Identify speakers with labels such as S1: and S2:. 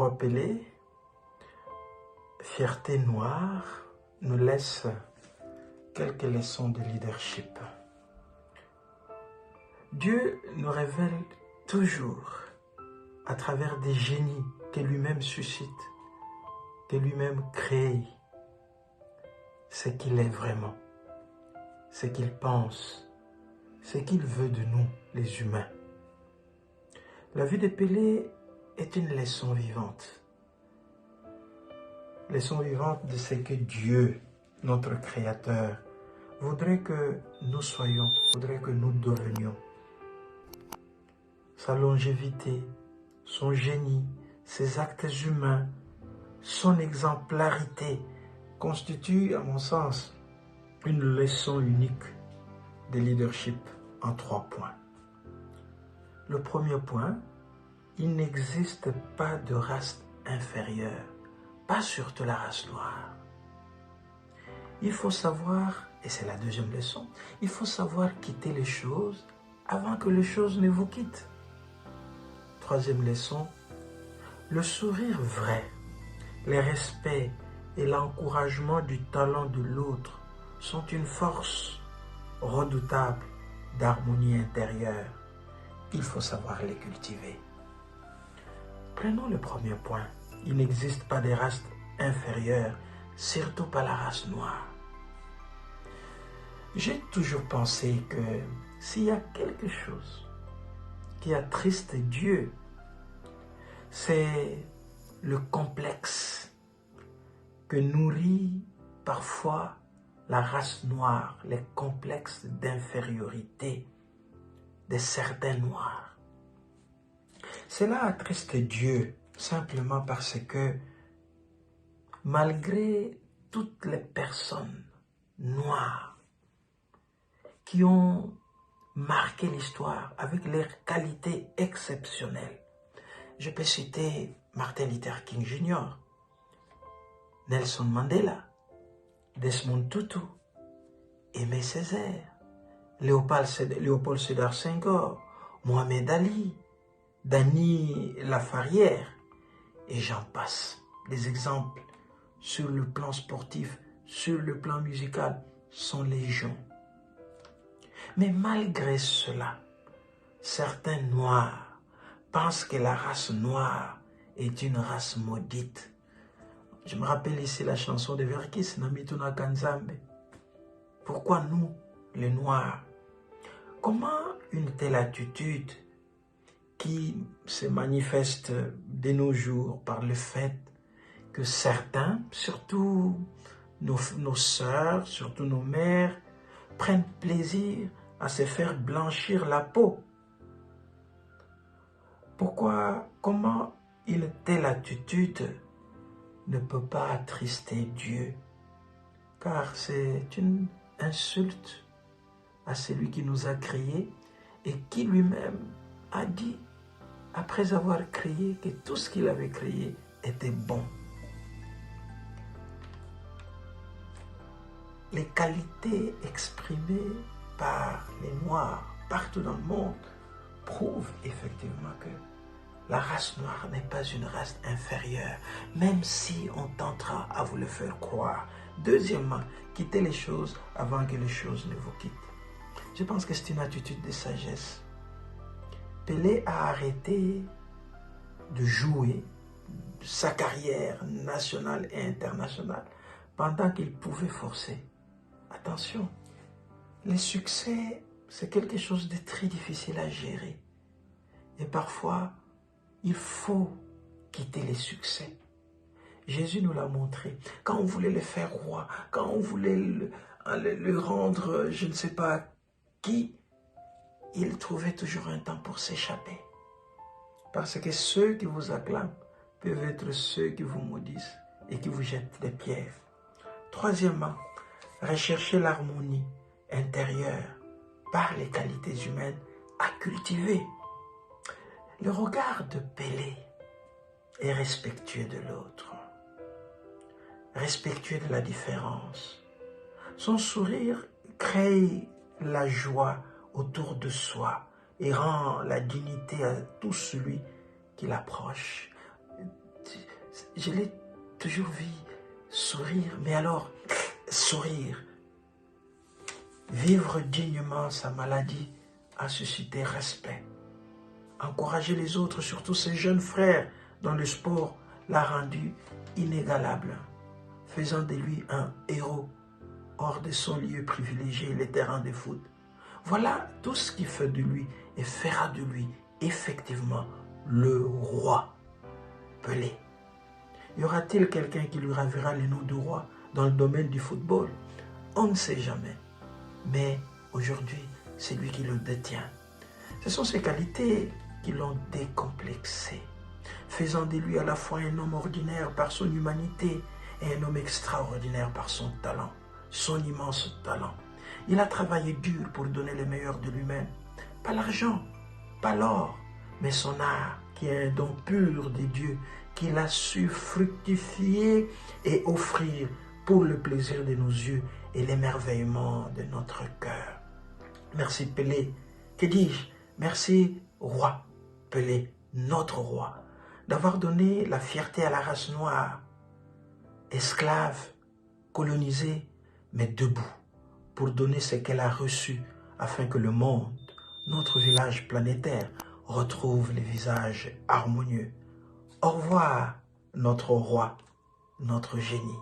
S1: Pour Pelé, Fierté noire nous laisse quelques leçons de leadership. Dieu nous révèle toujours, à travers des génies que lui-même suscite, que lui-même crée, ce qu'il est vraiment, ce qu'il pense, ce qu'il veut de nous, les humains. La vie de Pelé est une leçon vivante. Leçon vivante de ce que Dieu, notre Créateur, voudrait que nous soyons, voudrait que nous devenions. Sa longévité, son génie, ses actes humains, son exemplarité constituent, à mon sens, une leçon unique de leadership en 3 points. Le premier point, il n'existe pas de race inférieure, pas surtout la race noire. Il faut savoir, et c'est la deuxième leçon, il faut savoir quitter les choses avant que les choses ne vous quittent. Troisième leçon, le sourire vrai, le respect et l'encouragement du talent de l'autre sont une force redoutable d'harmonie intérieure. Il faut savoir les cultiver. Prenons le premier point. Il n'existe pas de race inférieure, surtout pas la race noire. J'ai toujours pensé que s'il y a quelque chose qui attriste Dieu, c'est le complexe que nourrit parfois la race noire, les complexes d'infériorité de certains noirs. Cela attriste Dieu simplement parce que malgré toutes les personnes noires qui ont marqué l'histoire avec leurs qualités exceptionnelles, je peux citer Martin Luther King Jr., Nelson Mandela, Desmond Tutu, Aimé Césaire, Léopold Sédar Senghor, Mohamed Ali, Dany Laferrière, et j'en passe. Des exemples sur le plan sportif, sur le plan musical, sont légion. Mais malgré cela, certains noirs pensent que la race noire est une race maudite. Je me rappelle ici la chanson de Verkis, Namituna Kanzambe. Pourquoi nous, les noirs? Comment une telle attitude qui se manifeste de nos jours par le fait que certains, surtout nos sœurs, surtout nos mères, prennent plaisir à se faire blanchir la peau? Comment une telle attitude ne peut pas attrister Dieu? Car c'est une insulte à celui qui nous a créés et qui lui-même a dit, après avoir créé, que tout ce qu'il avait créé était bon. Les qualités exprimées par les Noirs partout dans le monde prouvent effectivement que la race noire n'est pas une race inférieure, même si on tentera à vous le faire croire. Deuxièmement, quittez les choses avant que les choses ne vous quittent. Je pense que c'est une attitude de sagesse. Pelé a arrêté de jouer sa carrière nationale et internationale pendant qu'il pouvait forcer. Attention, les succès, c'est quelque chose de très difficile à gérer. Et parfois, il faut quitter les succès. Jésus nous l'a montré. Quand on voulait le faire roi, quand on voulait le rendre, je ne sais pas qui, il trouvait toujours un temps pour s'échapper. Parce que ceux qui vous acclament peuvent être ceux qui vous maudissent et qui vous jettent des pierres. Troisièmement, recherchez l'harmonie intérieure par les qualités humaines à cultiver. Le regard de Pelé est respectueux de l'autre, respectueux de la différence. Son sourire crée la joie autour de soi et rend la dignité à tout celui qui l'approche. Je l'ai toujours vu sourire, mais alors, sourire. Vivre dignement sa maladie a suscité respect. Encourager les autres, surtout ses jeunes frères dans le sport, l'a rendu inégalable, faisant de lui un héros hors de son lieu privilégié, les terrains de foot. Voilà tout ce qui fait de lui et fera de lui effectivement le roi Pelé. Y aura-t-il quelqu'un qui lui ravira le nom de roi dans le domaine du football? On ne sait jamais. Mais aujourd'hui, c'est lui qui le détient. Ce sont ses qualités qui l'ont décomplexé, faisant de lui à la fois un homme ordinaire par son humanité et un homme extraordinaire par son talent, son immense talent. Il a travaillé dur pour donner le meilleur de lui-même. Pas l'argent, pas l'or, mais son art, qui est un don pur de Dieu, qu'il a su fructifier et offrir pour le plaisir de nos yeux et l'émerveillement de notre cœur. Merci Pelé. Que dis-je? Merci roi Pelé, notre roi, d'avoir donné la fierté à la race noire, esclave, colonisée, mais debout, pour donner ce qu'elle a reçu, afin que le monde, notre village planétaire, retrouve les visages harmonieux. Au revoir, notre roi, notre génie.